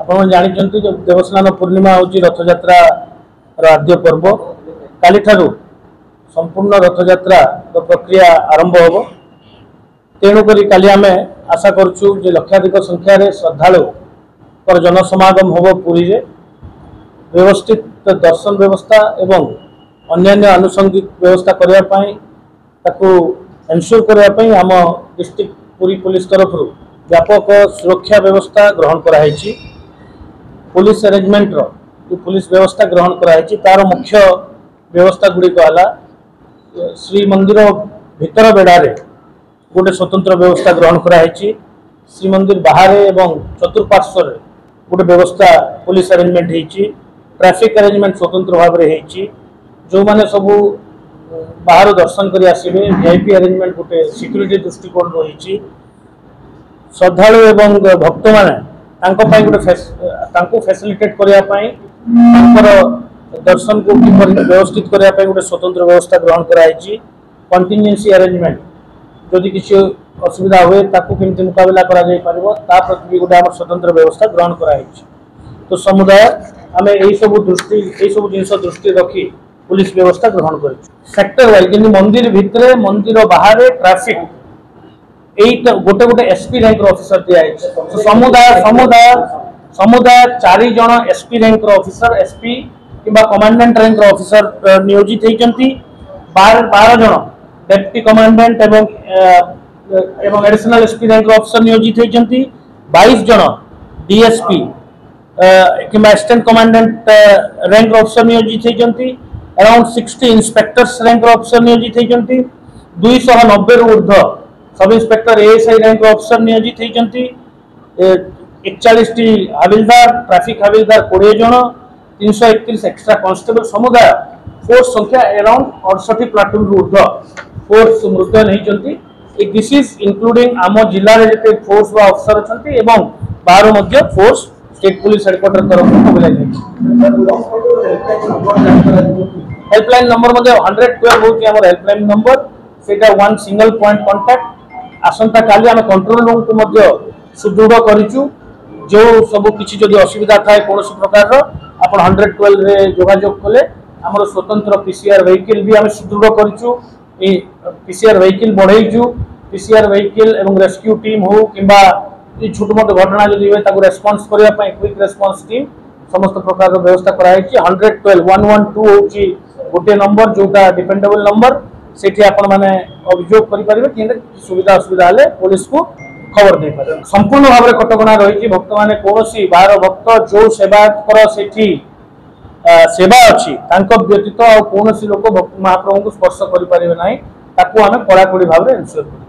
आपण जानते जो देवस्नान पूर्णिमा हूँ रथ यात्रा आद्य पर्व काली ठारू संपूर्ण रथ यात्रा प्रक्रिया आरंभ होब तेणुक काली आम आशा करुँ लक्षाधिक संख्यार श्रद्धालु पर जनसमागम होब पुरी रे व्यवस्थित दर्शन व्यवस्था एवं अन्यान्य आनुषंगिक व्यवस्था करने एनश्योर करने आम डिस्ट्रिक्ट पुरी पुलिस तरफ व्यापक सुरक्षा व्यवस्था ग्रहण कराई। पुलिस अरेंजमेंट जो पुलिस व्यवस्था ग्रहण कराई तार मुख्य व्यवस्था गुड़िक है श्रीमंदिर भितर बेड़ारे गोटे स्वतंत्र व्यवस्था ग्रहण कराई। श्रीमंदिर बाहर एवं चतुर्पार्श्व गोटे व्यवस्था पुलिस अरेंजमेंट होती। ट्रैफिक अरेंजमेंट स्वतंत्र भाव में जो माने सबू बाहर दर्शन कर आसवे वीआईपी अरेंजमेंट गोटे सिक्यूरीटी दृष्टिकोण रही। श्रद्धालु एवं भक्त मैंने गोटे फैसिलिटेट करने दर्शन को व्यवस्थित करने गोटे स्वतंत्र व्यवस्था ग्रहण कराई। कंटिजेंसी अरेंजमेंट जदि किसी असुविधा हुए केमती मुकाबला प्रति गोटे आम स्वतंत्र व्यवस्था ग्रहण कराई। तो समुदाय आम यही सब जिन दृष्टि रखी पुलिस व्यवस्था ग्रहण कर सेक्टर वाइज जमी मंदिर भितर मंदिर बाहर ट्रैफिक यही गोटे गोटे एसपी रैंक ऑफिसर दिखाई। समुदाय समुदाय समुदाय 4 जन एसपी रैंक ऑफिसर एसपी किंबा कमांडेंट रैंक ऑफिसर नियोजित होती। 12 जन डेप्टी कमांडेंट एवं एडिशनल एसपी रैंक ऑफिसर नियोजित होती। 22 जन डीएसपी किंबा असिस्टेंट कमांडेंट रैंक ऑफिसर नियोजित होती। अराउंड 60 इंस्पेक्टर्स रैंक ऑफिसर नियोजित होती। 290 रु ऊर्ध्व sub inspector ASI rank officer नियोजित होती। 41 हविलदार ट्रैफिक हविलदार 20 जन 331 एक्स्ट्रा कांस्टेबल समुदाय फोर्स संख्या अराउंड 68 प्लाटून रु ऊर्ध्व फोर्स मुतयन होती। दिस इज इंक्लूडिंग आम जिले में फोर्स व ऑफिसर अच्छा बाहर मध्य फोर्स स्टेट पुलिस हेडक्वार्टर तरफ मोबिलाइज हेल्पलाइन नंबर 112 होती है हेल्पलाइन नंबर से 1 सिंगल पॉइंट कांटेक्ट। आसंता काली आम कंट्रोल रूम को सुदृढ़ करूँ जो सब किसी जदि असुविधा थाए कौन प्रकार आप 112 रे जोगाजोग कले आम स्वतंत्र पीसीआर व्हीकल भी आम सुदृढ़ करूँ। पीसीआर व्हीकल बढ़ेचु पीसीआर व्हीकल एवं रेस्क्यू टीम हो कि छोट मोट घटना जदि हुए रेस्पॉन्स करने क्विक रेस्पॉन्स टीम समस्त प्रकार व्यवस्था कराई। 112 112 होची गोटे नंबर जोटा डिपेंडेबल नंबर से अभियोग करेंगे सुविधा असुविधा हेल्ले पुलिस को खबर दे पारे। संपूर्ण भाव में कटकणा रही भक्त मैंने कौन बाहर भक्त जो सेवा सेवा अच्छी व्यतीत कौन लोक महाप्रभु को स्पर्श करें ना आम कड़ाकड़ी भाव में एनश्योर कर।